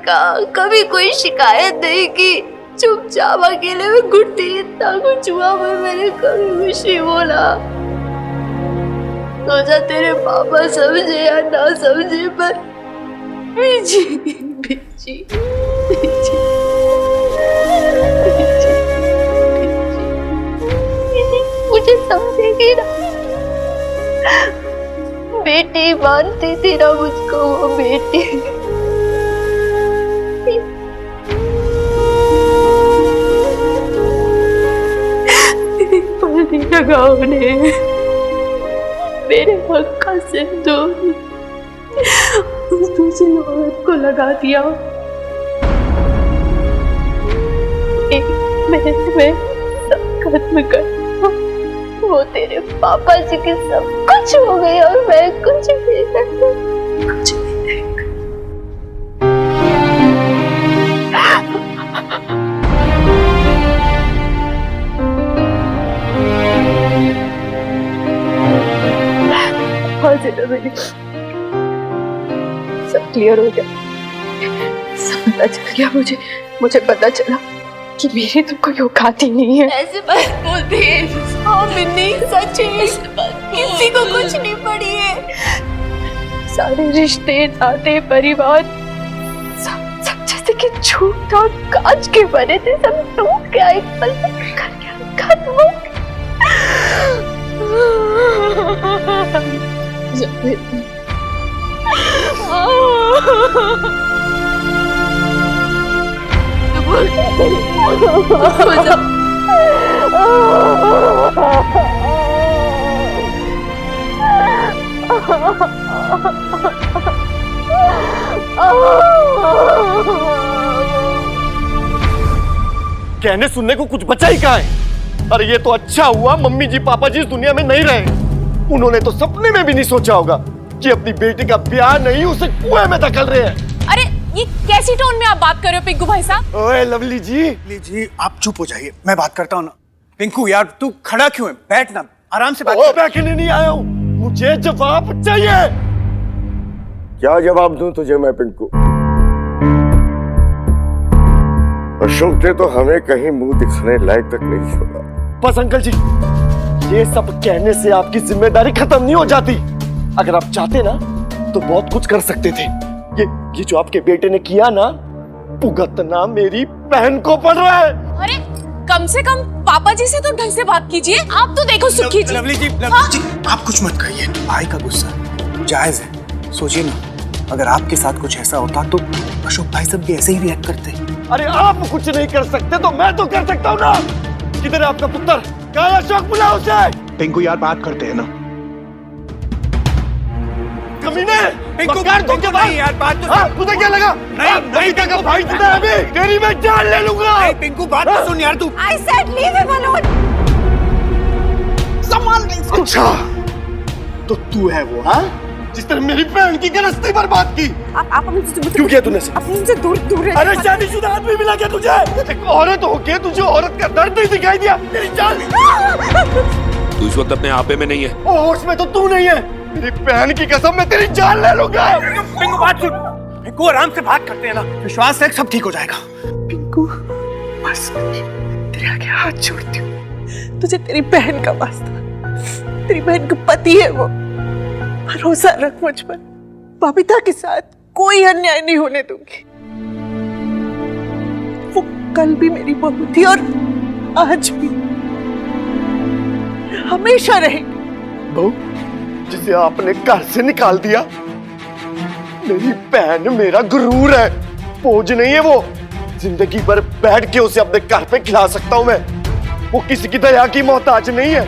कहा, कभी कोई शिकायत नहीं की। चुपचाप अकेले में घुटती, इतना कुछ हुआ मैं मैंने कभी कुछ नहीं बोला। सोचा तेरे पापा समझे या ना समझे, पर बीजी बीजी बीजी मुझे समझेगी ना, बेटी मानती थी ना मुझको, वो बेटी। पलटी लगाओ ने मेरे हक का सिंदूर उस दूसरी औरत को लगा दिया। एक मिनट में सब खत्म कर, वो तेरे पापा जी के सब कुछ हो गया और मैं कुछ नहीं कर कुछ नहीं कर। मेरी सब क्लियर हो गया, सब पता चल गया मुझे पता चला कि मेरी तो कोई औकात ही नहीं है। ऐसे बात बोलते हैं। हाँ मिन्नी, सच है, किसी को कुछ नहीं पड़ी है। सारे रिश्ते, नाते, परिवार सब जैसे कि झूठ और कांच के बने थे, सब टूट गया एक पल में, खत्म हो गया। कहने सुनने को कुछ बचा ही कहाँ है। अरे ये तो अच्छा हुआ मम्मी जी पापा जी इस दुनिया में नहीं रहे। उन्होंने तो सपने में भी नहीं सोचा होगा कि अपनी बेटी का ब्याह नहीं उसे कुएं में धकेल रहे हैं। अरे ये कैसी टोन में आप बात कर रहे हो पिंकू भाई साहब? ओए लवली जी आप चुप हो जाइए, मैं बात करता हूँ ना। पिंकू यार तू खड़ा क्यों है? बैठ ना, आराम से बात कर। बैठने नहीं आया हूँ, मुझे जवाब चाहिए। क्या जवाब दूं तुझे मैं पिंकू? अशोक ने तो हमें कहीं मुंह दिखाने लायक तक नहीं छोड़ा। बस अंकल जी, ये सब कहने से आपकी जिम्मेदारी खत्म नहीं हो जाती। अगर आप चाहते ना तो बहुत कुछ कर सकते थे। ये जो आपके बेटे ने किया ना, भुगतना मेरी बहन को पड़ रहा है। अरे कम से कम पापा जी से तो ढंग से बात कीजिए। आप तो देखो सुखी जी। लवली जी आप कुछ मत कहिए, भाई का गुस्सा जायज है। सोचिए ना, अगर आपके साथ कुछ ऐसा होता तो अशोक भाई सब भी ऐसे ही रिएक्ट करते। अरे आप कुछ नहीं कर सकते तो मैं तो कर सकता हूँ ना। किधर है आपका पुत्र? कहाँ है अशोक? बुलाओ उसे। पिंकू यार बात करते हैं ना। कमीने, पिंकू भाई यार बात तो तुझे क्या लगा? नहीं का भाई तुझे अभी तेरी मैं जान ले लूंगा। पिंकू बात तो सुन यार तू। I said leave him alone। संभाल नहीं। अच्छा तो तू है वो, हाँ जिसने मेरी बहन की गृहस्थी बर्बाद की। आप मुझसे क्यों किया तूने? अपने से दूर रहिए। अरे शादीशुदा आदमी मिला क्या तुझे? एक औरत होके तुझे औरत का दर्द नहीं दिखाई दिया? तेरी जान। तू इस वक्त अपने आपे में नहीं है। होश में तो तू नहीं है। मेरी बहन की कसम मैं तेरी जान ले लूंगा। पिंकू बात सुन। पिंकू आराम से बात करते हैं ना, विश्वास रख सब ठीक हो जाएगा। पिंकू बस तेरे आगे हाथ जोड़ती हूँ, तुझे तेरी बहन का वास्ता, तेरी बहन का पति है वो, भरोसा रख मुझ पर। बबीता के साथ कोई अन्याय नहीं होने दूंगी। वो कल भी मेरी बहू थी और आज भी हमेशा रहेगी। बहू जिसे आपने घर से निकाल दिया, मेरी बहन मेरा गुरूर है, बोझ नहीं है वो। जिंदगी भर बैठ के उसे अपने घर पे खिला सकता हूं मैं। वो किसी की दया की मोहताज नहीं है।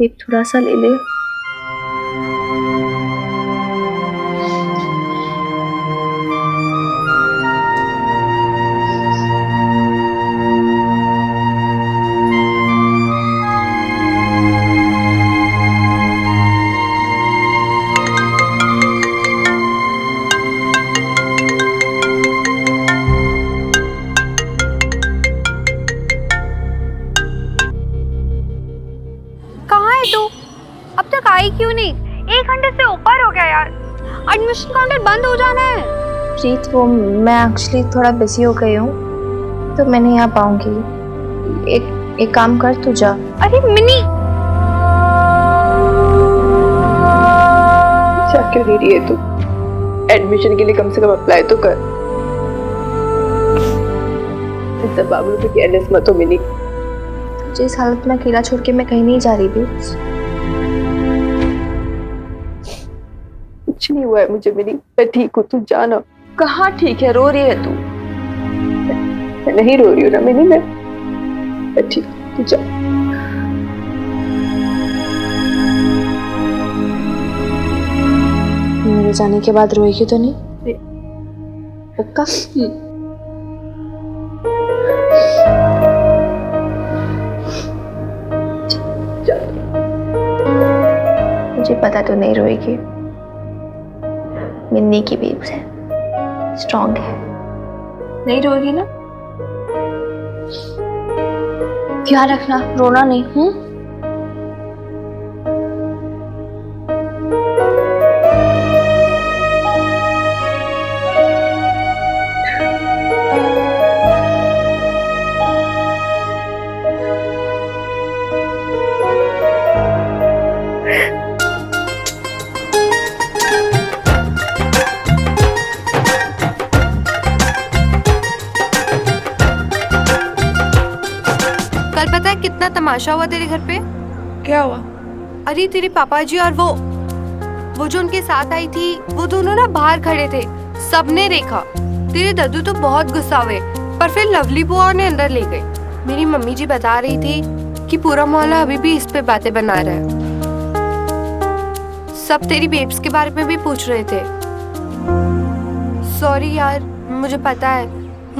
एक थोड़ा सा ले ले। आई क्यों नहीं? 1 घंटे से ऊपर हो गया यार। एडमिशन काउंटर बंद हो जाना है। प्रीत, वो मैं एक्चुअली थोड़ा बिजी हो गई हूँ तो मैं नहीं आ पाऊंगी। एक काम कर, तू जा। अरे मिनी, क्या क्यों नहीं रही है तू? एडमिशन के लिए कम से कम अप्लाई तो कर। सब बाबू पे केयरलेस मत हो मिनी। तुझे इस हालत में अकेला छोड़ के मैं कहीं नहीं जा रही भी। कुछ नहीं हुआ है मुझे मिनी, मैं ठीक हूँ, तू जाना। कहाँ ठीक है? रो रही है तू? मैं नहीं रो रही हूँ ना मिनी, मैं ठीक, तू जा। मेरे जाने के बाद रोएगी तो नहीं? पक्का? मुझे पता तो नहीं रोएगी। मिन्नी की बेब्स है, स्ट्रॉन्ग है, नहीं रोएगी ना? ध्यान रखना, रोना नहीं। पता है कितना तमाशा हुआ तेरे घर पे? क्या हुआ? अरे तेरे पापा जी और वो जो उनके साथ आई थी, वो दोनों ना बाहर खड़े थे, सबने देखा। तेरे दादू तो बहुत गुस्सा हुए, पर फिर लवली बुआ ने अंदर ले गई। मेरी मम्मी जी बता रही थी कि पूरा मोहल्ला अभी भी इस पे बातें बना रहा है। सब तेरी बेब्स के बारे में भी पूछ रहे थे। सॉरी यार, मुझे पता है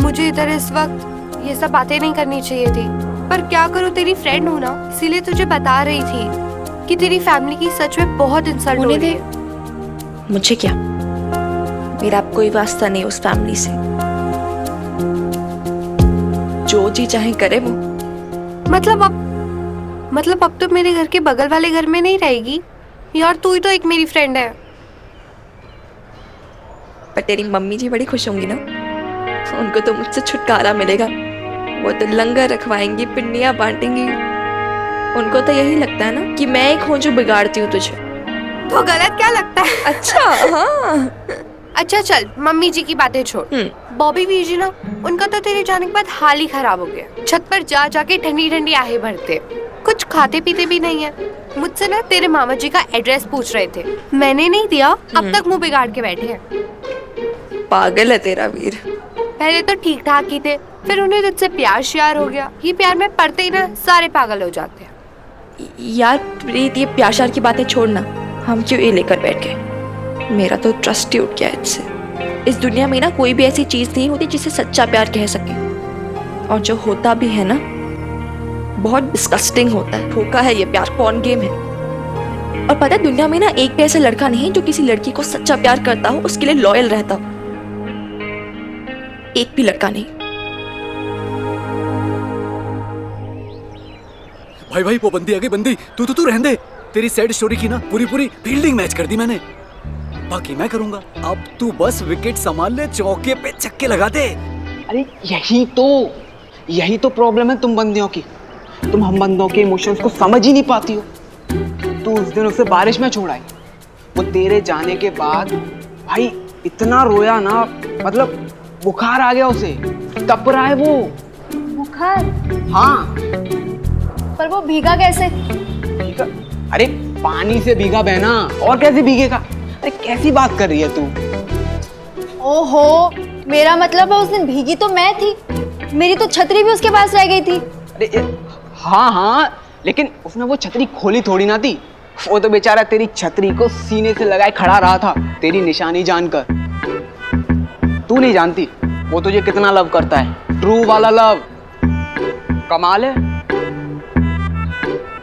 मुझे इधर इस वक्त ये सब बातें नहीं करनी चाहिए थी, पर क्या करूं, तेरी फ्रेंड हूं ना, इसीलिए तुझे बता रही थी कि तेरी फैमिली की सच में बहुत इंसल्ट हो रही है। मुझे क्या, मेरा कोई वास्ता नहीं उस फैमिली से। जो जी चाहे करे वो। मतलब अब तो मेरे घर के बगल वाले घर में नहीं रहेगी यार? तू ही तो एक मेरी फ्रेंड है। पर तेरी मम्मी जी बड़ी खुश होंगी ना, उनको तो मुझसे छुटकारा मिलेगा। वो तो लंगर रखवाएंगी, पिंडियां बांटेंगी। उनको तो यही लगता है ना कि मैं एक हूँ जो बिगाड़ती हूँ तुझे। तो गलत क्या लगता है? अच्छा हाँ। अच्छा चल, मम्मी जी की बातें छोड़। बॉबी वीर जी ना, उनका तो तेरे जाने के बाद हाल ही खराब हो गया। छत पर जा जाके ठंडी ठंडी आहें भरते, कुछ खाते पीते भी नहीं है। मुझसे ना तेरे मामा जी का एड्रेस पूछ रहे थे, मैंने नहीं दिया, अब तक मुंह बिगाड़ के बैठे हैं। पागल है तेरा वीर। पहले तो ठीक ठाक ही थे, फिर उन्हें तुझसे प्यार श्यार हो गया। ये प्यार में पड़ते ही ना सारे पागल हो जाते हैं। यार प्रीत, ये प्यार श्यार की बातें छोड़ना, हम क्यों ये लेकर बैठ गए? मेरा तो ट्रस्ट ही उठ गया इससे। इस दुनिया में ना कोई भी ऐसी चीज नहीं होती जिसे सच्चा प्यार कह सके, और जो होता भी है ना बहुत डिस्गस्टिंग होता है। धोखा है ये प्यार, कौन गेम है। और पता है दुनिया में ना एक भी ऐसा लड़का नहीं जो किसी लड़की को सच्चा प्यार करता हो, उसके लिए लॉयल रहता हो। एक भी लड़का नहीं। भाई वो बंदी आ गई, बंदी। तू रहने दे। तेरी सैड स्टोरी की ना पूरी फील्डिंग मैच कर दी मैंने, बाकी मैं करूंगा। अब तू बस विकेट संभाल ले, चौके पे छक्के लगा दे। अरे यही तो प्रॉब्लम है तुम बंदियों की। तुम हम बंदों के इमोशंस को समझ ही नहीं पाती हो। तू उस दिन उसे बारिश में छोड़ आई, वो तेरे जाने के बाद भाई इतना रोया ना, मतलब बुखार आ गया उसे, तप रहा है वो। बुखार? हाँ। पर वो भीगा कैसे? भीगा? अरे पानी से भीगा बहना, और कैसे भीगेगा? अरे कैसी बात कर रही है तू? ओहो, मेरा मतलब है उस दिन भीगी तो मैं थी, मेरी तो छतरी भी उसके पास रह गई थी। अरे हाँ, लेकिन उसने वो छतरी खोली थोड़ी ना थी। वो तो बेचारा तेरी छतरी को सीने से लगाए खड़ा रहा था, तेरी निशानी जानकर। तू नहीं जानती वो तुझे कितना लव करता है, ट्रू वाला लव। कमाल है,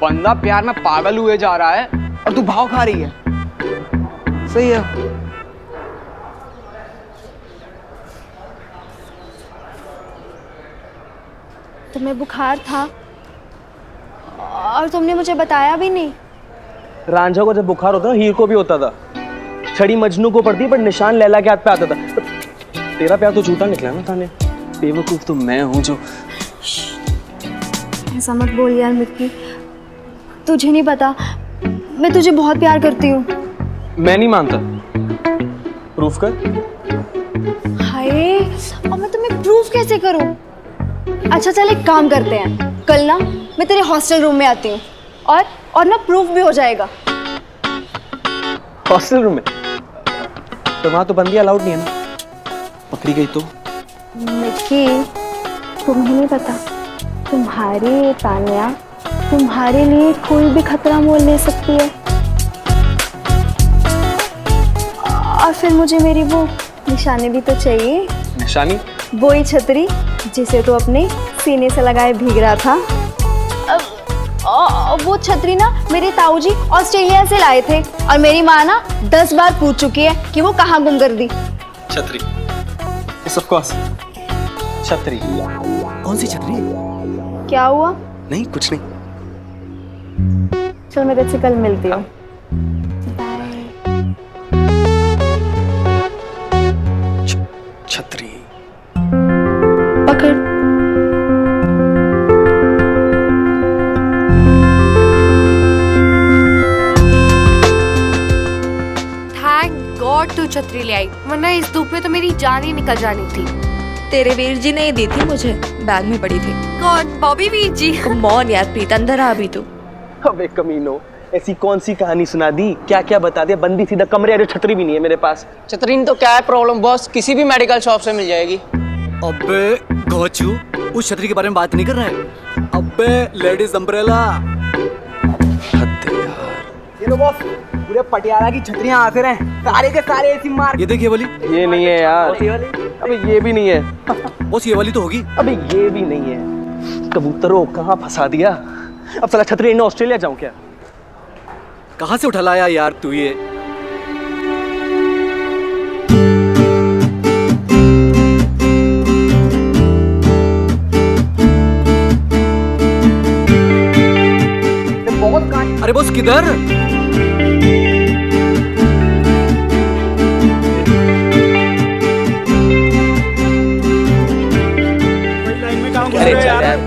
बंदा प्यार में पागल हुए जा रहा है और तू भाव खा रही है। सही है। तुम्हें बुखार था और तुमने मुझे बताया भी नहीं। रांझा को जब बुखार होता था हीर को भी होता था। छड़ी मजनू को पड़ती पर निशान लैला के हाथ पे आता था। तेरा प्यार तो झूठा निकला ना ताने। बेवकूफ तो मैं हूँ जो। ऐसा मत बोल यार मिट्टी, तुझे नहीं पता मैं तुझे बहुत प्यार करती हूँ। मैं नहीं मानता। प्रूफ कर। हाय, और मैं तुम्हें प्रूफ कैसे करूँ? अच्छा चल एक काम करते हैं, कल ना मैं तेरे हॉस्टल रूम में आती हूँ और ना प्रूफ भी हो जाएगा। हॉस्टल रूम में? तो वहाँ तो बंदी अलाउड नहीं है ना। पकड़ी गई तो? मिट्टी, तुम्हें नहीं पता, तुम्हारी तान्या तुम्हारे लिए कोई भी खतरा मोल ले सकती है। और फिर मुझे मेरी वो निशानी भी तो चाहिए। निशानी? वो ही छतरी जिसे तो अपने सीने से लगाए भीग रहा था। वो छतरी ना मेरे ताऊजी ऑस्ट्रेलिया से लाए थे और मेरी माँ ना 10 बार पूछ चुकी है कि वो कहाँ गुम कर दी। छतरी? Yes, of course. छतरी। कौन सी छतरी? क्या हुआ? नहीं कुछ नहीं। चल मैं तेरे से कल मिलती हूँ। छतरी पकड़। थैंक गॉड तू छतरी ले आई, वरना इस धूप में तो मेरी जान ही निकल जानी थी। तेरे वीर जी ने ही दी थी मुझे, बैग में पड़ी थी। कौन? बॉबी वीर जी? मौन यार प्रीत, अंदर आ अभी तू। अबे कमीनो, ऐसी कौन सी कहानी सुना दी? क्या क्या बता दिया? बंदी सीधा कमरे, अरे छतरी भी नहीं है मेरे पास। छतरी तो क्या है प्रॉब्लम बॉस, किसी भी मेडिकल शॉप से मिल जाएगी। अबे गोचू, उस छतरी के बारे में बात नहीं कर रहा है। अबे लेडीज अम्ब्रेला। ये लो बॉस, पूरे पटियाला की छतरियां आते रहे, सारे के सारे ऐसी मार। ये देखिए वाली। ये नहीं है यार। अबे ये भी नहीं है। बस ये वाली तो होगी। अबे ये भी नहीं है। कबूतरों कहाँ फंसा दिया? अब साला छतरी लेने ऑस्ट्रेलिया जाऊं क्या? कहाँ से उठा लाया यार तू ये? अरे बॉस किधर? अरे चल यार।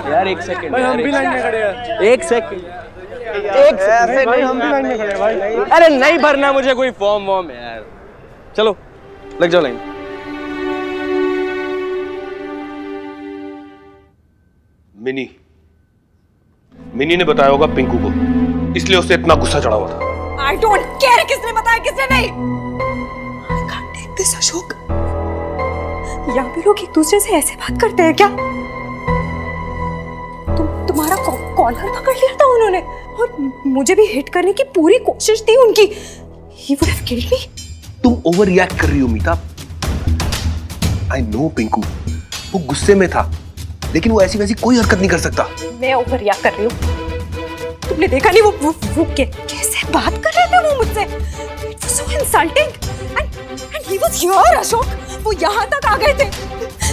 यार एक सेकंड भाई, हम भी लाइन में खड़े हैं। एक सेकंड ऐसे नहीं, हम भी लाइन में खड़े हैं भाई। अरे नहीं भरना मुझे कोई फॉर्म वॉर्म यार। चलो लग जाओ लाइन। मिनी ने बताया होगा पिंकू को, इसलिए उससे इतना गुस्सा चढ़ा हुआ था। आई डोंट केयर किसने बताया किसने नहीं। I can't take this Ashok. यहाँ पे लोग एक दूसरे से ऐसे बात करते हैं क्या? तुम्हारा कॉलर पकड़ लिया था उन्होंने और मुझे भी हिट करने की पूरी कोशिश थी उनकी। He would have killed me. तुम ओवर रिएक्ट कर रही हो मीता। आई नो पिंकू, वो गुस्से में था, लेकिन वो ऐसी वैसी कोई हरकत नहीं कर सकता। मैं ओवर रिएक्ट कर रही हूँ। तुमने देखा नहीं वो कैसे बात कर रहे थे वो मुझसे? It was so insulting. And he was here, Ashok. वो यहाँ तक आ गए थे।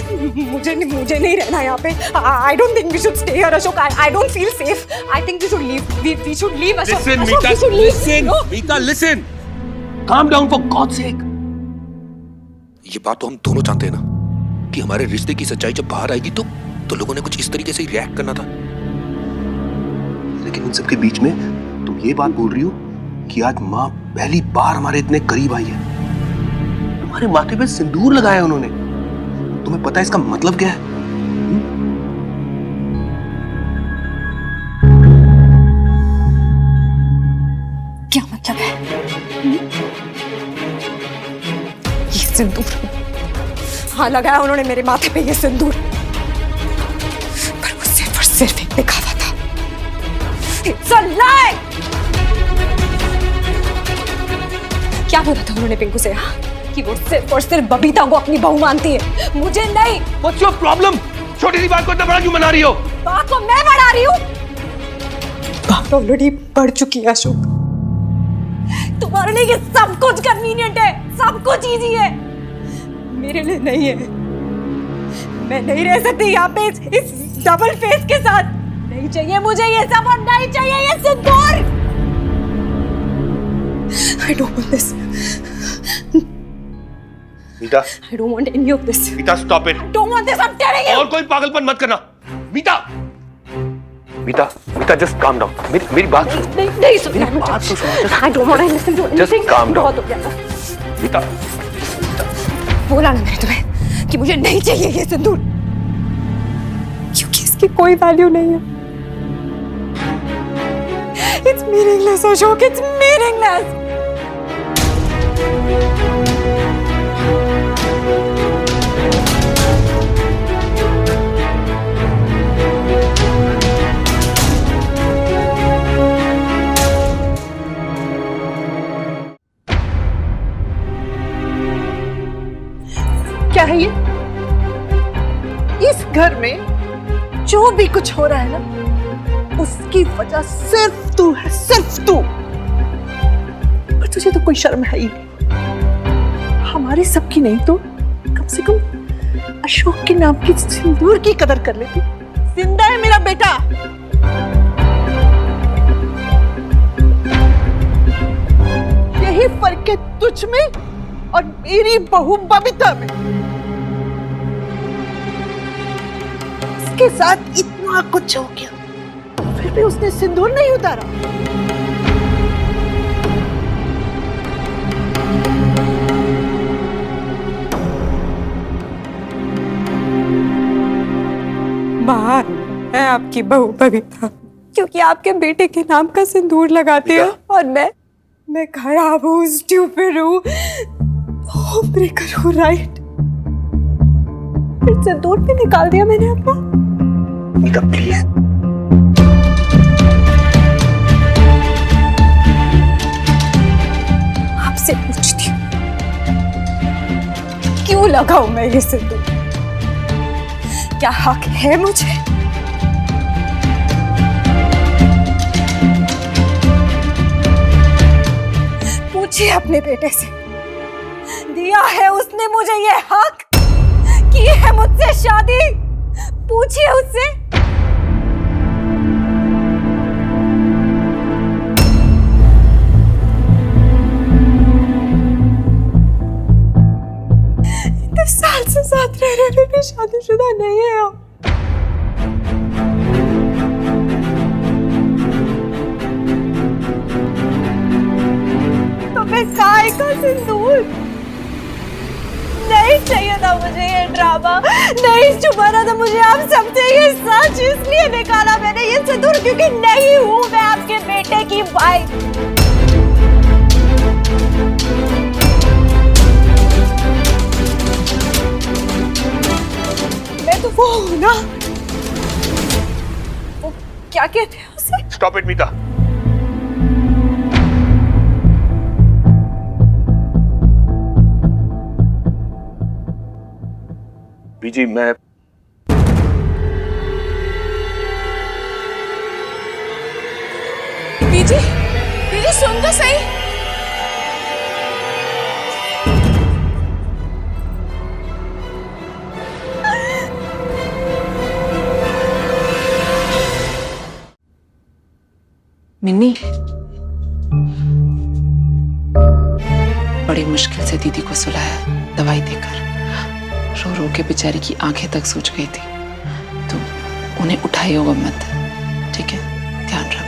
मुझे नहीं रहना यहाँ पे। I don't think we should stay here, Ashok. I don't feel safe. I think we should leave. We should leave, Ashok. Listen, Ashok, Meeta, we should leave. listen, No. Meeta, listen. Calm down for God's sake. ये बात तो हम दोनों जानते हैं ना कि हमारे रिश्ते की सच्चाई जब बाहर आएगी तो लोगों ने कुछ इस तरीके से ही रिएक्ट करना था। लेकिन उन सबके बीच में तुम ये बात बोल रही हो कि आज माँ पहली बार हमारे इतने करीब आई है। तुम्हारे माथे पे सिंदूर लगाया उन्होंने। तुम्हें पता है इसका मतलब क्या है? क्या मतलब है? ये सिंदूर, हाँ लगाया उन्होंने मेरे माथे पे ये सिंदूर, पर वो सिर्फ और सिर्फ एक दिखावा था। It's a lie! क्या बोला था उन्होंने पिंकू से? कि वो सिर्फ और सिर्फ बबीता को अपनी बहू मानती है, मुझे नहीं। What's your problem? छोटी सी बात को इतना बड़ा क्यों मना रही हो? बात को मैं बढ़ा रही हूँ। बात ऑलरेडी बढ़ चुकी है अशोक। तुम्हारे लिए ये सब कुछ कन्वीनियंट है, सब कुछ इजी है, मेरे लिए नहीं है। मैं नहीं रह सकती यहाँ पे इस डबल फेस के साथ। नहीं चाहिए मुझे ये सब, और नहीं चाहिए ये सिंदूर। I don't want this. Meeta, I don't want any of this. Meeta stop it. I don't want this. I'm telling you. और कोई पागलपन मत करना, मीता। मीता, मीता just calm down. मेरी बात सुनो। नहीं सुनना मेरी बात तो सुनो। I don't want to listen to anything. Just calm down. बहुत हो गया। मीता, बोला ना मैंने तुम्हें कि मुझे नहीं चाहिए ये सिंदूर, क्योंकि इसकी कोई वैल्यू नहीं है। It's meaningless, Ashok. It's meaningless. क्या है ये? इस घर में जो भी कुछ हो रहा है ना, उसकी वजह सिर्फ तू है, सिर्फ तू। पर तुझे तो कोई शर्म है ही नहीं। हमारे सबकी नहीं तो कम से कम अशोक के नाम की सिंदूर की कदर कर लेती। जिंदा है मेरा बेटा। यही फर्क है तुझ में और मेरी बहू बबीता में। उसके साथ इतना कुछ हो गया, फिर भी उसने सिंदूर नहीं उतारा। माँ, मैं आपकी बहू बबीता, क्योंकि आपके बेटे के नाम का सिंदूर लगाते हो, और मैं खराब हूँ, स्टूपिड हूँ, ब्रेकर हूँ, राइट? फिर सिंदूर भी निकाल दिया मैंने अपना। मीता प्लीज। आपसे पूछती हूँ, क्यों लगाऊं मैं ये सिंदूर? क्या हक है मुझे? पूछिए अपने बेटे से, दिया है उसने मुझे ये हक? की है मुझसे शादी? पूछिए उससे। इतने साल से साथ रह रहे भी शादीशुदा नहीं है आप। तो फिर काय का सिंदूर? नहीं चाहिए था मुझे ये ड्रामा, नहीं छुपाना था मुझे आप सबसे ये सच, इसलिए निकाला मैंने ये सिंदूर, क्योंकि नहीं हूं मैं आपके बेटे की वाइफ। मैं तो वो हूं ना, वो क्या कहते हैं उसे? स्टॉप इट मीता। बीजी, मैं बीजी, बीजी सुन तो सही। मिन्नी, बड़ी मुश्किल से दीदी को सुलाया दवाई देकर। रो रो के बेचारी की आंखें तक सूज गई थी। तो उन्हें उठाइएगा मत, ठीक है? ध्यान रखो।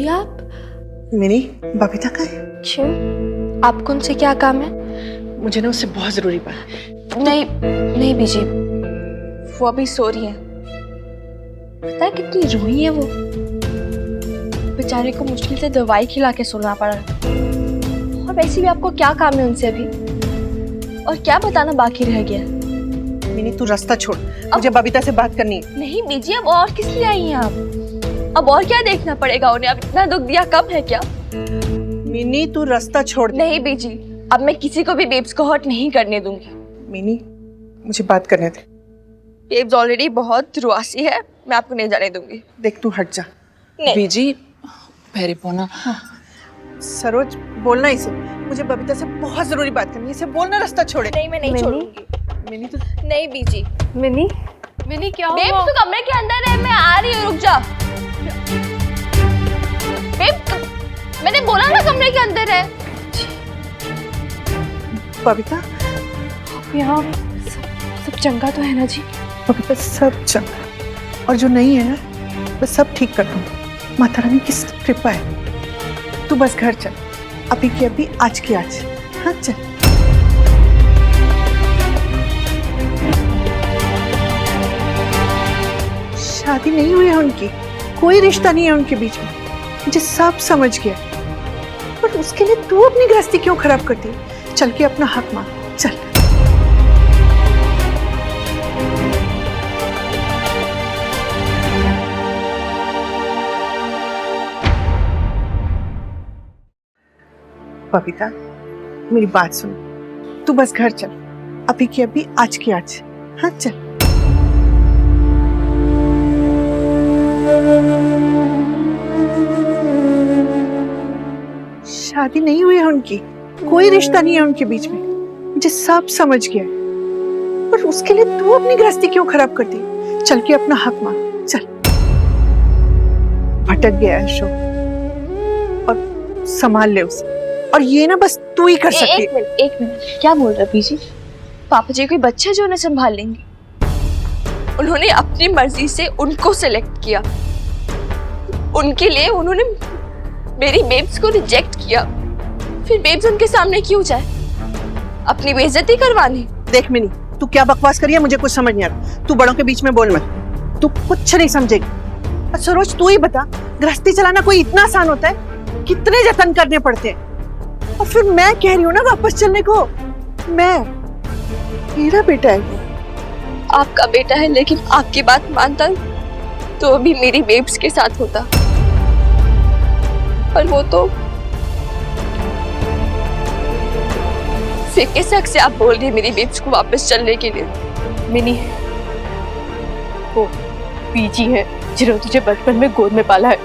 बीजी आप? मिनी, बबीता का है? क्यों? आपको उनसे क्या काम है? मुझे ना उससे बहुत जरूरी बात। नहीं नहीं बीजी, वो अभी सो रही है। पता है कितनी रोई है वो, बेचारे को मुश्किल से दवाई खिला के सोना पड़ा। और वैसे भी आपको क्या काम है उनसे अभी, और क्या बताना बाकी रह गया? मिनी तू रास्ता छोड़, मुझे बबीता से बात करनी है। नहीं बीजी, अब और किस लिए आई हैं आप? अब और क्या देखना पड़ेगा उन्हें? अब इतना दुख दिया कम है क्या? मिनी तू रास्ता छोड़। नहीं बीजी, अब मैं किसी को भी बेब्स को हर्ट नहीं करने दूंगी। मिनी मुझे बात करने दे। बेब्स ऑलरेडी बहुत रुआसी है, मैं आपको नहीं जाने दूंगी। देख तू हट जा। नहीं बीजी पैरी पोना। सरोज बोलना इसे, मुझे बबीता से बहुत जरूरी बात करनी है, इसे बोलना रास्ता छोड़े। नहीं मैं नहीं छोड़ूंगी। मिनी तो नहीं बीजी। मिनी, मिनी क्या हुआ? बेब्स तू कमरे के अंदर है, मैं आ रही हूँ, रुक जा। बेब, मैंने बोला ना कमरे के अंदर है। बबीता यहाँ सब चंगा तो है ना जी? बबीता सब चंगा, और जो नहीं है ना मैं सब ठीक कर दूंगी। माता रानी की कृपा है। तू बस घर चल, अभी की अभी, आज की आज। हाँ चल। शादी नहीं हुई है उनकी, कोई रिश्ता नहीं है उनके बीच में, मुझे सब समझ गया। पर उसके लिए तू अपनी गृहस्थी क्यों खराब करती है? चल के अपना हक मांग, चल। बबीता मेरी बात सुन, तू बस घर चल, अभी की अभी, आज की आज। हाँ चल। शादी नहीं हुई है उनकी, कोई रिश्ता नहीं है उनके बीच में, मुझे सब समझ गया। पर उसके लिए तू अपनी गृहस्थी क्यों खराब करती? चल के अपना हक मांग, चल। भटक गया है अशोक, और संभाल ले उसे। और ये ना बस तू ही कर सकती। एक मिनट, क्या बोल रहा बीजी? पापा जी कोई बच्चा जो उन्हें संभाल लेंगे? उन्होंने अपनी मर्जी से उनको सिलेक्ट किया, उनके लिए उन्होंने मेरी बेब्स को रिजेक्ट किया, फिर बेब्स उनके सामने क्यों जाए? अपनी बेइज्जती करवानी? देख मिनी, तू क्या बकवास करी है, मुझे कुछ समझ नहीं आ रहा। तू बड़ों के बीच में बोल मत, तू कुछ नहीं समझेगी। अच्छा रोज तू ही बता, गृहस्थी चलाना कोई इतना आसान होता है? कितने जतन करने पड़ते हैं। और फिर मैं कह रही हूँ ना वापस चलने को। मेरा बेटा है वो। आपका बेटा है, लेकिन आपकी बात मानता तो अभी मेरी बेब्स के साथ होता, पर वो तो फिर किस हक से आप बोल रही है मेरी बेब्स को वापस चलने के लिए? मिनी, वो बीजी है जिन्होंने तुझे बचपन में गोद में पाला है,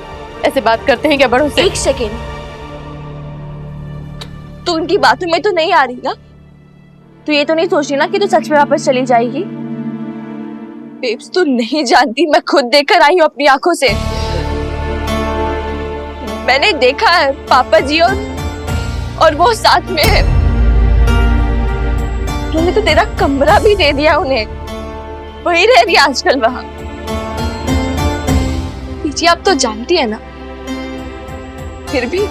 ऐसे बात करते हैं क्या बड़ों से? एक सेकेंड, तू उनकी बातों में तो नहीं आ रही ना? तू ये तो नहीं सोच रही ना कि तू सच में वापस चली जाएगी? बेब्स तू नहीं जानती, मैं खुद देखकर आई हूँ अपनी आंखों से। मैंने देखा है पापा जी और वो साथ में है। उन्होंने तो तेरा कमरा भी दे दिया उन्हें, वही रह रही है आजकल वहां। पीछे आप तो जानती है ना, फिर भी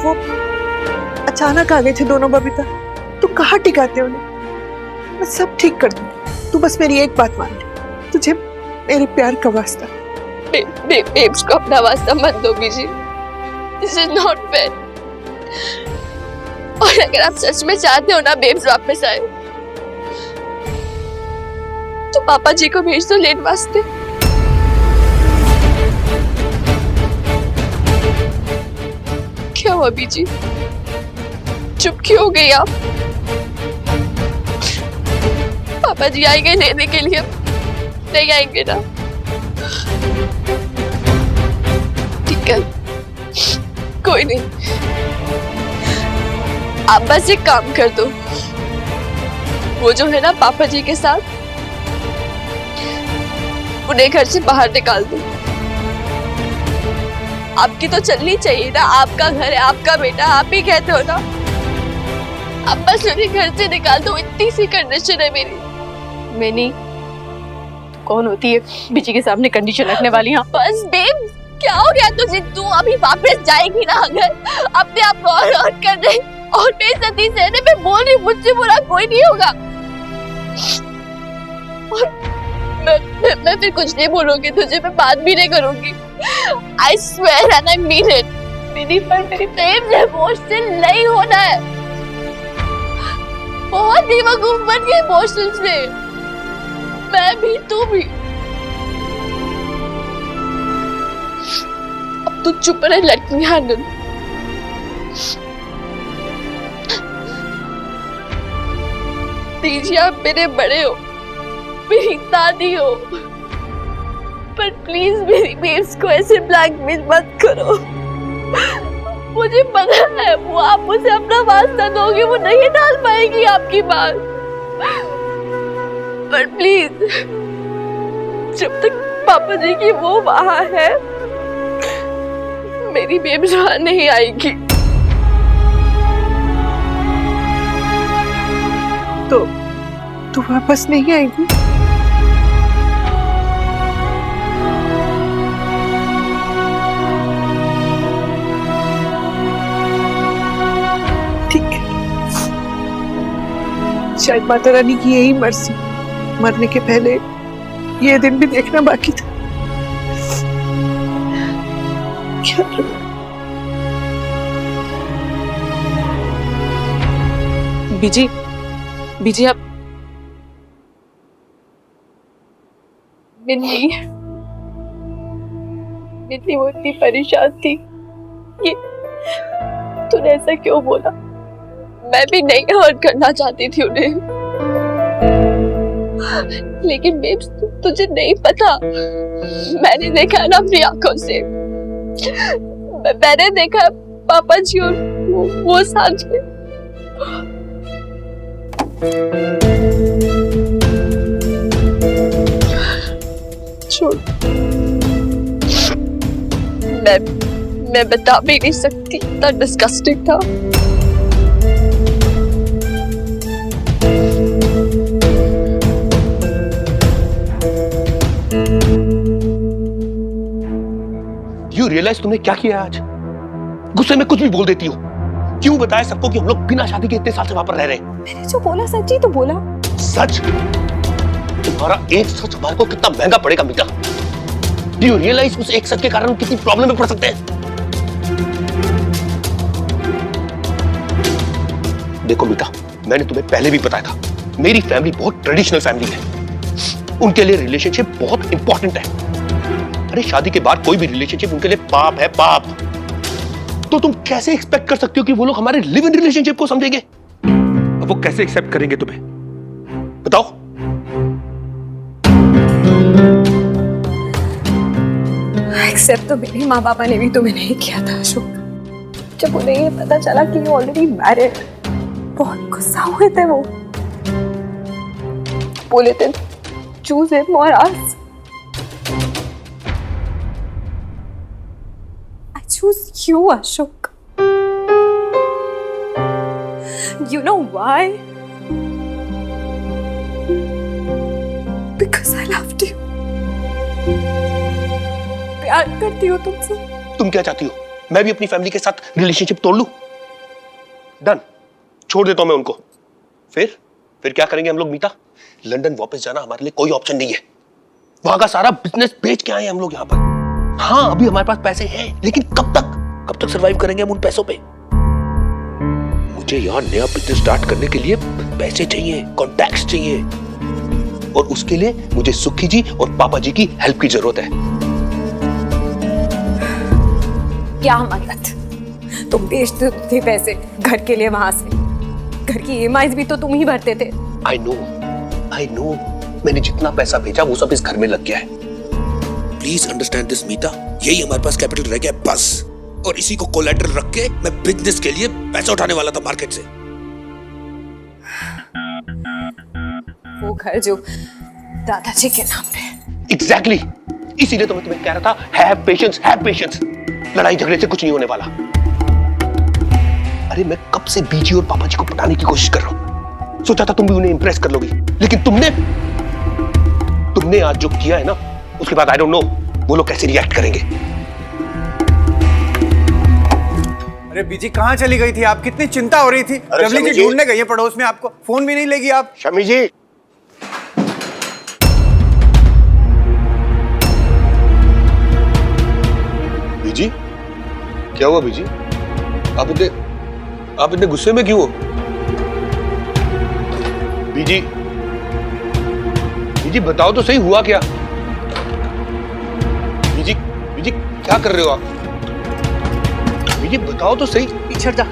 वो अचानक आ गए थे दोनों बबीता, तू कहाँ टिकाते उन्हें? मैं सब ठीक कर दूंगी, तू बस मेरी एक बात मान ले, तुझे मेरे प्यार का वास्ता। बेब्स को अपना वास्ता मत दो बीजी, दिस इज नॉट फेयर। और अगर आप सच में चाहते हो ना बेब्स वापस आए, तो पापा जी को भेज दो लेने वास्ते। क्या हुआ बीजी, चुप क्यों हो गई आप? पापा जी आएंगे लेने के लिए? नहीं आएंगे ना? ठीक है, कोई नहीं, आप बस एक काम कर दो, वो जो है ना पापा जी के साथ, उन्हें घर से बाहर निकाल दो। आपकी तो चलनी चाहिए ना, आपका घर है, आपका बेटा, आप ही कहते हो ना। आप बस उन्हें घर से निकाल दो, इतनी सी कंडीशन है मेरी। मिनी, कौन होती है बीजी के सामने कंडीशन रखने वाली? हाँ बस बेब, क्या हो गया तुझे? तू अभी वापस जाएगी ना अगर अपने आप को और कर रही और बेइज्जती सहने में बोल रही, मुझसे बुरा कोई नहीं होगा। और मैं फिर कुछ नहीं बोलूंगी तुझे, मैं बात भी नहीं करूंगी। I swear and I mean it। मेरी प्रेम से इमोशनल नहीं होना है। बहुत बेवकूफ बन गए इमोशनल से, मैं भी तू भी। अब तू चुप रहे, लेट मी हैंडल। दीजिए, आप मेरे बड़े हो, मेरी दादी हो, पर प्लीज मेरी बेब्स को ऐसे ब्लैकमेल मत करो। मुझे पता है वो आप मुझे अपना वास्ता दोगे, वो नहीं डाल पाएगी आपकी बात, पर प्लीज जब तक पापा जी की वो वहां है मेरी बेब्स वहां नहीं आएगी। तो तू वापस नहीं आएगी? ठीक है, शायद माता रानी की यही मर्जी, मरने के पहले ये दिन भी देखना बाकी था। क्या बीजी, बीजी आप मिन्नी वो इतनी परेशान थी। ये तूने ऐसा क्यों बोला? मैं भी नहीं हर्ट करना चाहती थी उन्हें, लेकिन बेब्स तुझे नहीं पता, मैंने देखा है ना अपनी आंखों से, मैंने देखा पापा जी और वो साथ में। छोड़, मैं बता भी नहीं सकती, इतना डिस्गस्टिंग था। You realize तुमने क्या किया आज? गुस्से में कुछ भी बोल देती हो। क्यों बताया सबको कि हम लोग बिना शादी के इतने साल से वहां पर रह रहे हैं? मैंने जो बोला सच ही तो बोला। सच? तुम्हारा एक सच हमारे को कितना महंगा पड़ेगा मीता? Do you realize उस एक सच के कारण हम कितनी प्रॉब्लम में पड़ सकते हैं? देखो मीता, मैंने तुम्हें पहले भी बताया था, मेरी फैमिली बहुत ट्रेडिशनल फैमिली है। उनके लिए रिलेशनशिप बहुत इंपॉर्टेंट है। अरे शादी के बाद कोई भी रिलेशनशिप उनके लिए पाप है, पाप। तो तुम कैसे एक्सपेक्ट कर सकते हो कि वो लोग हमारे लिव इन रिलेशनशिप को समझेंगे? अब वो कैसे एक्सेप्ट करेंगे तुम्हें? बताओ। एक्सेप्ट तो मेरे माँ पापा ने भी तुम्हें नहीं किया था अशोक। जब उन्हें ये पता चला कि ये ऑलरेडी मैरिड, बहुत गुस्सा हुए थे वो, बोले थे चूज हिम और अस। I choose you, Ashok. You know why? Because I loved you. प्यार करती हूँ तुमसे। तुम क्या चाहती हो? मैं भी अपनी फैमिली के साथ रिलेशनशिप तोड़ लूं? डन, छोड़ देता हूं मैं उनको। फिर क्या करेंगे हम लोग मीता? लंदन वापस जाना हमारे लिए कोई ऑप्शन नहीं है। वहां का सारा बिजनेस बेच के आए हैं हम लोग यहाँ पर। हाँ, अभी हमारे पास पैसे हैं, लेकिन कब तक सरवाइव करेंगे हम उन पैसों पे? मुझे यहाँ नया बिजनेस स्टार्ट करने के लिए पैसे चाहिए, कॉन्टैक्ट्स चाहिए, और उसके लिए मुझे सुखी जी और पापा जी की हेल्प की जरूरत है। क्या मदद? तुम बेचते थे पैसे घर के लिए, वहां से घर की ईएमआईज भी तो तुम ही भरते थे। I know, मैंने जितना पैसा भेजा वो सब इस घर में लग गया है। प्लीज अंडरस्टैंड दिस मीता, यही हमारे पास कैपिटल रह गया बस, और इसी को कोलैटरल रख के मैं बिजनेस के लिए पैसा उठाने वाला था मार्केट से। वो घर जो दादाजी के नाम पे। एग्जैक्टली, इसीलिए तो मैं तुम्हें कह रहा था, हैव पेशेंस। लड़ाई झगड़े से कुछ नहीं होने वाला। अरे मैं कब से बीजी और पापा जी को पटाने की कोशिश कर रहा हूं। सोचा था तुम भी उन्हें इंप्रेस कर लोगी, लेकिन तुमने तुमने आज जो किया है ना, उसके बाद आई डोंट नो वो लोग कैसे रिएक्ट करेंगे। अरे बीजी कहाँ चली गई थी आप? कितनी चिंता हो रही थी। जबली जी ढूंढने गई है पड़ोस में, आपको फोन भी नहीं लेगी आप। शमी जी, बीजी क्या हुआ? बीजी आप इतने गुस्से में क्यों हो? बीजी बीजी बताओ तो सही, हुआ क्या? बीजी बीजी क्या कर रहे हो आप? बीजी बताओ तो सही। पीछे जा।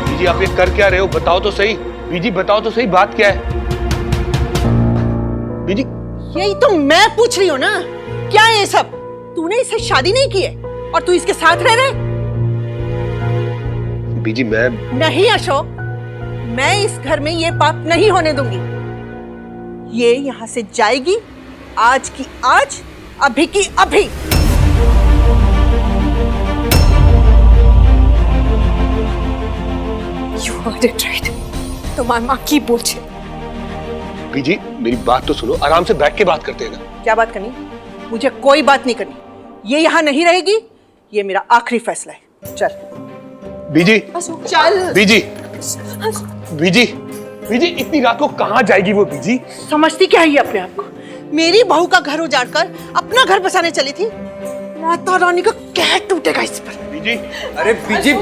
बीजी आप ये कर क्या रहे हो? बताओ तो सही। बीजी बताओ तो सही, बात क्या है? बीजी यही तो मैं पूछ रही हूँ ना, क्या है ये सब? तूने इससे शादी नहीं की है और तू इसके साथ रह रहा है? बीजी मैं नहीं अशोक, मैं इस घर में ये पाप नहीं होने दूंगी। ये यहाँ से जाएगी, आज की आज, अभी की अभी। You heard it right. तुम्हारी माँ की बोझे। बीजी मेरी बात तो सुनो, आराम से बैठ के बात करते हैं ना। क्या बात करनी? मुझे कोई बात नहीं करनी। ये यहाँ नहीं रहेगी, ये मेरा आखिरी फैसला है। चल बीजी, चल। बीजी बीजी बीजी इतनी रात को कहाँ जाएगी वो? बीजी समझती क्या है ये अपने आप को? मेरी बहू का घर उजाड़कर अपना घर बसाने चली थी। माता रानी का कहर टूटेगा इस पर। बीजी अरे बीजी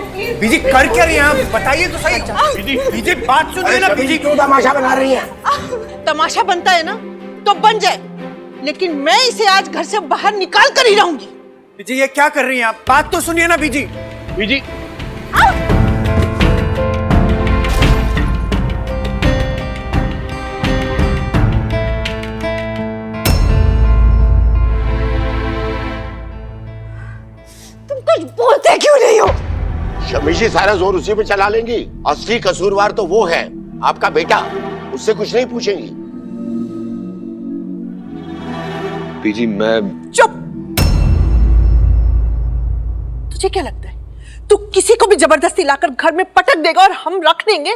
बीजी कर क्या रही हैं आप? बताइए तो सही। बीजी बीजी बात सुनिए ना। बीजी क्यों तमाशा बना रही है? तमाशा बनता है ना तो बन जाए, लेकिन मैं इसे आज घर से बाहर निकाल कर ही रहूंगी। बीजी ये क्या कर रही हैं आप? बात तो सुनिए ना बीजी। बीजी तुम कुछ बोलते क्यों नहीं हो? शमी जी सारा जोर उसी पे चला लेंगी। असली कसूरवार तो वो है, आपका बेटा। उससे कुछ नहीं पूछेंगी। बीजी मैं चुप। तुझे क्या लगता है तू किसी को भी जबरदस्ती लाकर घर में पटक देगा और हम रख देंगे?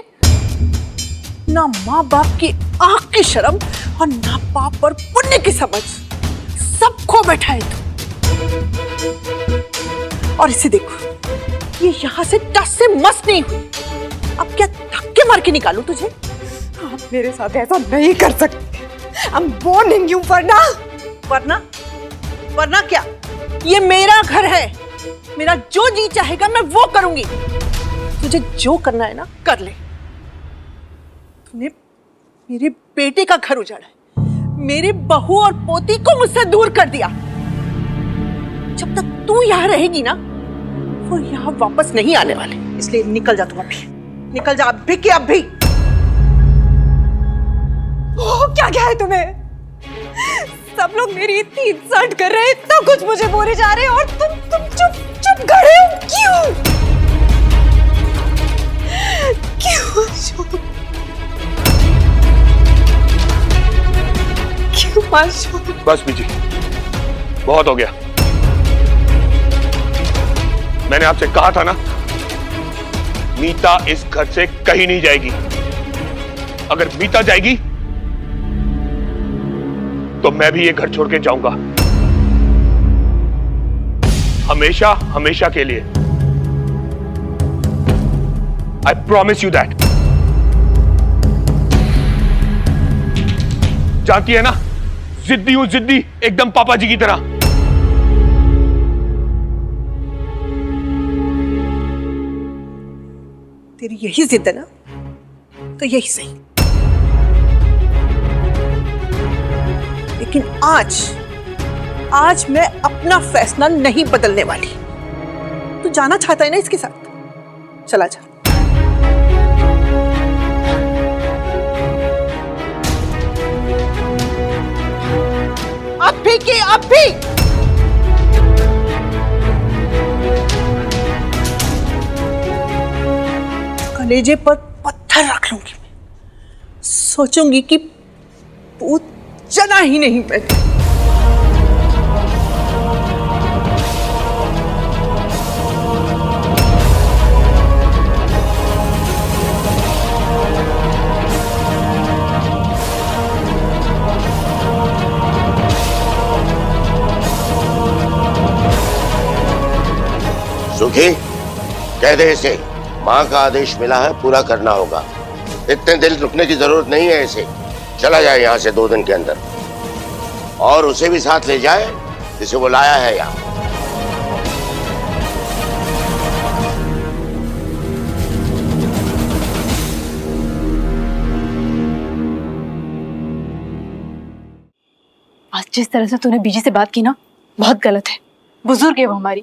ना माँ बाप की आंख की शर्म और ना पाप और पुण्य की समझ, सब खो बैठा है तू। और इसे देखो, ये यहाँ से टस से मस नहीं हुई। अब क्या धक्के मार के निकालूं तुझे? आप मेरे साथ ऐसा नहीं कर सकते। I'm warning you, वरना वरना क्या? ये मेरा घर है, मेरा जो जी चाहेगा मैं वो करूंगी। तुझे जो करना है ना कर ले। तूने मेरे बेटे का घर उजाड़ा है, मेरे बहू और पोती को मुझसे दूर कर दिया। जब तक तू यहाँ रहेगी ना, वो यहाँ वापस नहीं आने वाले। इसलिए निकल जा तू अभी, निकल जा अभी के अभी। क्या क्या है तुम्हें? सब लोग मेरी इतनी इंसल्ट कर रहे हैं, इतना कुछ मुझे बोले जा रहे हैं और तुम चुप चुप खड़े हो। क्यों? क्यों अशोक? क्यों अशोक? बस बीजी बहुत हो गया। मैंने आपसे कहा था ना, मीता इस घर से कहीं नहीं जाएगी। अगर मीता जाएगी तो मैं भी ये घर छोड़ के जाऊंगा, हमेशा हमेशा के लिए। I promise you that. जानती है ना, जिद्दी हूं, जिद्दी, एकदम पापा जी की तरह। तेरी यही जिद है ना, तो यही सही। लेकिन आज मैं अपना फैसला नहीं बदलने वाली। तू जाना चाहता है ना इसके साथ? चला जा। अभी के अभी। कलेजे पर पत्थर रख लूंगी मैं। सोचूंगी कि पूत जना ही नहीं मैंने। मुखी, कह दे इसे, माँ का आदेश मिला है, पूरा करना होगा। इतने दिन रुकने की जरूरत नहीं है इसे। चला जाए यहाँ से 2 दिन के अंदर, और उसे भी साथ ले जाए जिसे वो लाया है यहाँ। आज जिस तरह से तूने बीजी से बात की ना, बहुत गलत है। बुजुर्ग है वो हमारी,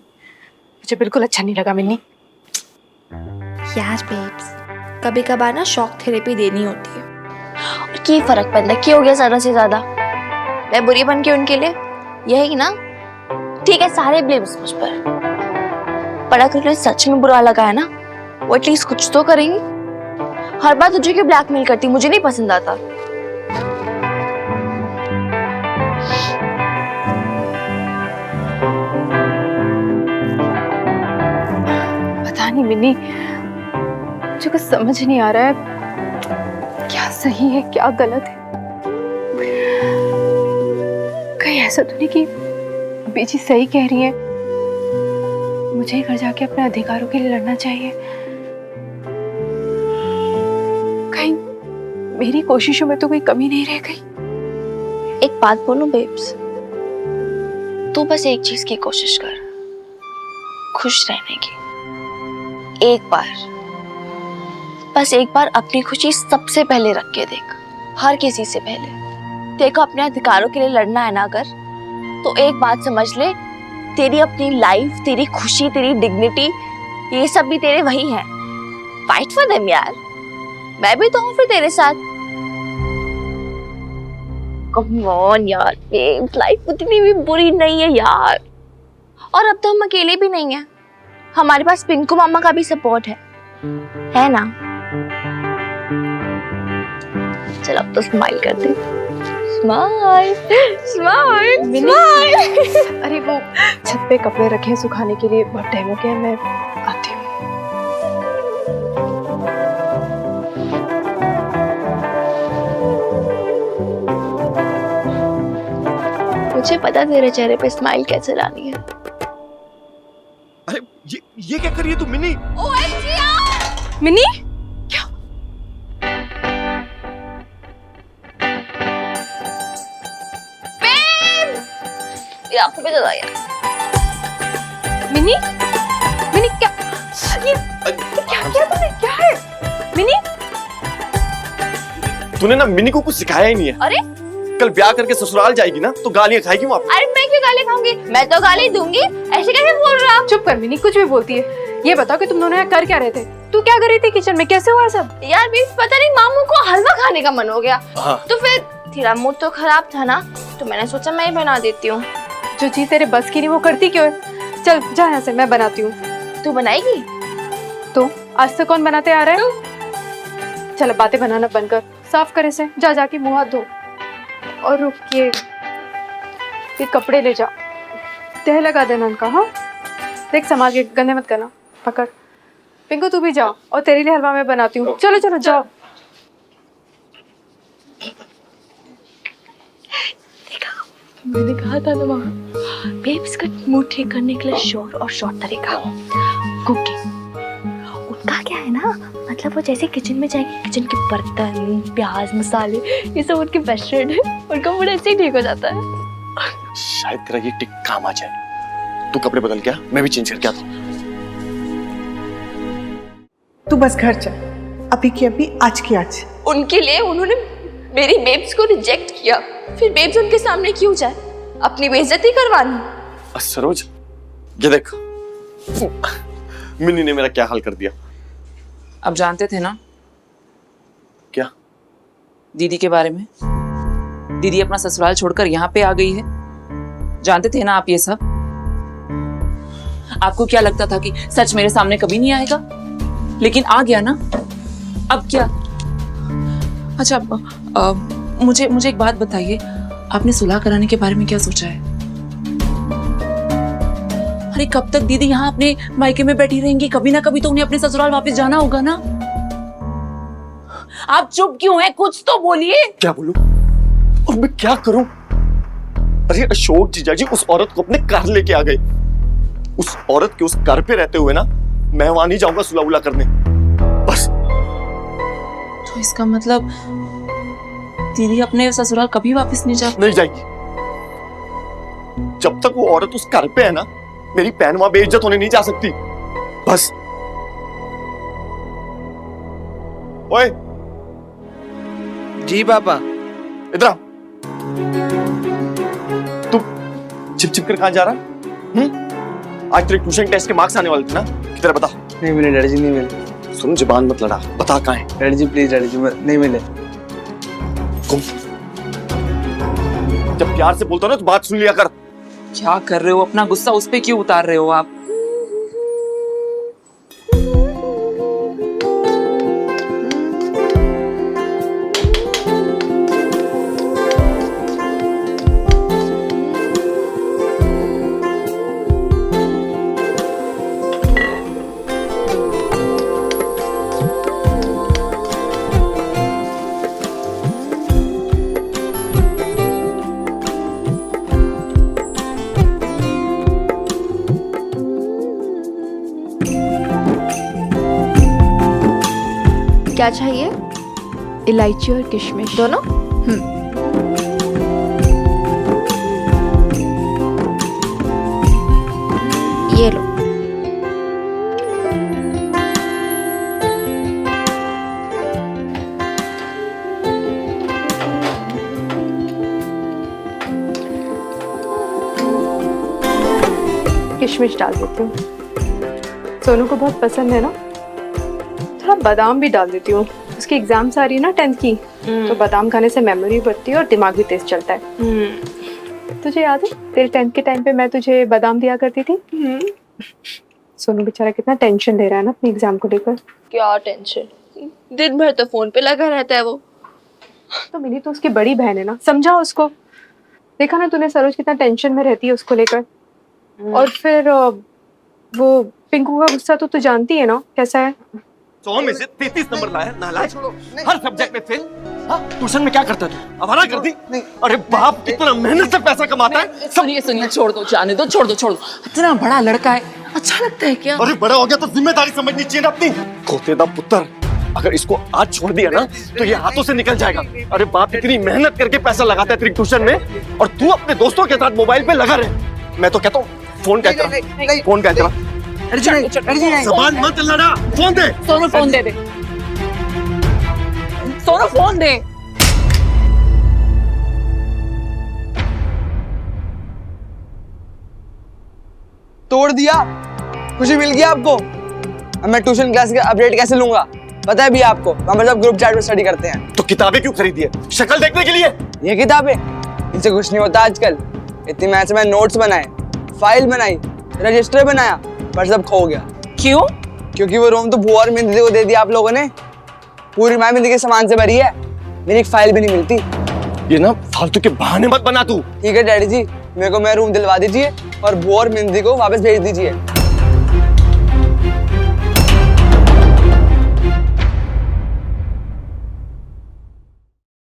मुझे बिल्कुल अच्छा नहीं लगा मिन्नी। यार बेब्स, कभी कभार ना शॉक थेरेपी देनी होती है। और क्या फर्क पड़ता है, क्या हो गया ज्यादा से ज्यादा? मैं बुरी बन के उनके लिए, यही ना? ठीक है, सारे ब्लेम्स मुझ पर, पर अगर उन्हें सच में बुरा लगा है ना, वो एटलीस्ट कुछ तो करेंगी। हर बार तुझे क्यों ब्लैकमेल करती, मुझे नहीं पसंद आता। पता नहीं मिन्नी, मुझे कुछ समझ नहीं आ रहा है क्या सही है क्या गलत है। कहीं ऐसा तो नहीं कि बीजी सही कह रही है, मुझे घर जाके अपने अधिकारों के लिए लड़ना चाहिए। कहीं मेरी कोशिशों में तो कोई कमी नहीं रह गई। एक बात बोलूं बेब्स, तू बस एक चीज की कोशिश कर, खुश रहने की। एक बार, बस एक बार अपनी खुशी सबसे पहले रख के देख, हर किसी से पहले। देखो, अपने अधिकारों के लिए लड़ना है ना अगर, तो एक बात समझ ले, तेरी अपनी लाइफ, तेरी खुशी, तेरी डिग्निटी, ये सब भी तेरे वही हैं। फाइट फॉर देम यार, मैं भी तो हूँ फिर तेरे साथ। कम ऑन यार, लाइफ उतनी भी बुरी नहीं है यार। और अब तो हम अकेले भी नहीं हैं, हमारे पास पिंकू मामा का भी सपोर्ट है ना? चल अब तो स्माइल कर दे। Smile smile smile. अरे वो छत पे कपड़े रखे हैं सुखाने के लिए, बहुत टाइम हो गया, मैं आती हूँ। मुझे पता तेरे चेहरे पे स्माइल कैसे लानी है। अरे ये क्या कर रही है तू मिनी? मिनी, आपको भी चला यार। मिनी, मिनी क्या क्या तूने, क्या है मिनी? तूने ना मिनी को कुछ सिखाया ही नहीं है। अरे कल ब्याह करके ससुराल जाएगी ना तो गालियां खाएगी वहाँ पे। अरे मैं क्यों गाली खाऊंगी, मैं तो गाली दूंगी। ऐसे कैसे बोल रहा आप? चुप कर मिनी, कुछ भी बोलती है। ये बताओ कि तुम दोनों यहाँ कर क्या रहे थे? तू क्या कर रही थी किचन में, कैसे हुआ सब? यार भी पता नहीं, मामू को हलवा खाने का मन हो गया। हाँ। तो फिर तेरा मूड तो खराब था ना, तो मैंने सोचा मैं ही बना देती हूँ। जो चीज तेरे बस की नहीं वो करती क्यों है? चल जा यहाँ से, मैं बनाती हूँ। तू बनाएगी? तो आज से कौन बनाते आ रहा है? चल बातें बनाना बंद कर, साफ करे से, जा जाके मुंह हाथ धो। और रुक, ये कपड़े ले जा, तह लगा देना उनका। हाँ देख, संभाल के, गंदे मत करना। पकड़ पिंकू, तू भी जाओ, और तेरे लिए हलवा मैं बनाती हूँ। चलो चलो जाओ। मैंने कहा था ना वहाँ, बेब्स का मूड ठीक करने के लिए श्योर और शॉर्ट तरीका कुकिंग। उनका क्या है ना, मतलब वो जैसे किचन में जाएंगे, किचन के बर्तन, प्याज, मसाले, ये सब उनके बेस्ट फ्रेंड है। उनका मूड ऐसे ही ठीक हो जाता है। शायद तेरा ये टिक काम आ जाए। तू कपड़े बदल के आ, मैं भी चेंज करके आता हूँ। तू बस घर चल, अभी की अभी, आज की आज। उनके लिए उन्होंने मेरी बेब्स को रिजेक्ट किया, फिर बेब्स उनके सामने क्यों जाए? अपनी बेइज्जती करवानी। सरोज, ये देख, मिनी ने मेरा क्या हाल कर दिया। अब जानते थे ना क्या? दीदी के बारे में। दीदी अपना ससुराल छोड़कर यहाँ पे आ गई है, जानते थे ना आप ये सब? आपको क्या लगता था कि सच मेरे सामने कभी नहीं आएगा, लेकिन आ गया ना। अब क्या? अच्छा, मुझे एक बात बताइए, आपने सुलह कराने के बारे में क्या सोचा है? अरे कब तक दीदी यहाँ अपने मायके में बैठी रहेंगी? कभी ना कभी तो उन्हें अपने ससुराल वापस जाना होगा ना। आप चुप क्यों हैं? कुछ तो बोलिए। क्या बोलूं? और मैं क्या करूं? अरे अशोक जीजा जी उस औरत को अपने घर लेके आ गए। उस औरत के उस घर पे रहते हुए ना मैं वहां नहीं जाऊंगा सुलह उला करने। बस। तो इसका मतलब दीदी अपने ससुराल कभी वापस नहीं नहीं जाएगी। जब तक वो औरत उस घर पे है ना, मेरी बहन वहां बेइज्जत होने नहीं जा सकती। बस। ओए जी पापा। इधर आ। तू छिप छिप कर कहां जा रहा है? आज तेरे ट्यूशन टेस्ट के मार्क्स आने वाले थे ना, किधर बता। नहीं मिले डैडी जी, नहीं मिले। सुन, जुबान मत लड़ा, बता कहां है। डैडी जी प्लीज, डैडी जी नहीं मिले। जब प्यार से बोलता ना तो बात सुन लिया कर। क्या कर रहे हो? अपना गुस्सा उस पे क्यों उतार रहे हो आप? क्या चाहिए? इलायची और किशमिश दोनों? ये लो। किशमिश डाल देती हूँ, सोनू को बहुत पसंद है ना। थोड़ा बादाम भी डाल देती हूँ, उसकी एग्जाम्स आ रही है ना 10th की, तो बादाम खाने से मेमोरी बढ़ती है और दिमाग भी तेज चलता है। तुझे याद है तेरे 10th के टाइम पे मैं तुझे बादाम दिया करती थी? सोनू बेचारा कितना टेंशन ले रहा है ना अपने एग्जाम को लेकर। क्या टेंशन, दिन भर तो फोन पे लगा रहता है वो। तो मिली तो उसकी बड़ी बहन है ना, समझा उसको। देखा ना तूने सरोज कितना टेंशन में रहती है उसको लेकर। और फिर वो पिंकू का गुस्सा तो तू जानती है ना कैसा है। 100 में से 33 नंबर लाया, नालायक, हर सब्जेक्ट में फेल। ट्यूशन में क्या करता है तू? आवारा कर दी? अरे बाप कितना मेहनत से पैसा कमाता है। सुनिए सुनिए, छोड़ दो, जाने दो, छोड़ दो छोड़ दो। इतना बड़ा लड़का है, अच्छा लगता है क्या? अरे बड़ा हो गया तो जिम्मेदारी समझनी चाहिए ना अपनी। खोतेदा पुत्र, अगर इसको आज छोड़ दिया ना तो ये हाथों से निकल जाएगा। अरे बाप इतनी मेहनत करके पैसा लगाता है तेरी ट्यूशन में और तू अपने दोस्तों के साथ मोबाइल पे लगा रहे। मैं तो कहता हूँ फोन क्या करा, फोन क्या करा। ज़बान मत लड़ा, फोन दे। सोनू फोन दे दे, सोनू फोन दे। तोड़ दिया? खुशी मिल गया आपको? अब मैं ट्यूशन क्लास का अपडेट कैसे लूंगा? पता है भी आपको, हम सब ग्रुप चैट में स्टडी करते हैं। तो किताबें क्यों खरीदी है? शक्ल देखने के लिए? ये किताबें, इनसे कुछ नहीं होता आजकल। इतनी मेहनत से मैंने नोट्स बनाए, फाइल बनाई, रजिस्टर बनाया, पर सब खो गया। क्यों? क्योंकि वो रूम तो बुआ और मिंदी को दे दिया आप लोगों ने। पूरी माँ मिंदी के सामान से भरी है, मेरी एक फाइल भी नहीं मिलती। ये ना फालतू के बहाने मत बना तू। ठीक है डैडी जी, मेरे को मैं रूम दिलवा दीजिए और बुआ और मिंदी को वापस भेज दीजिए।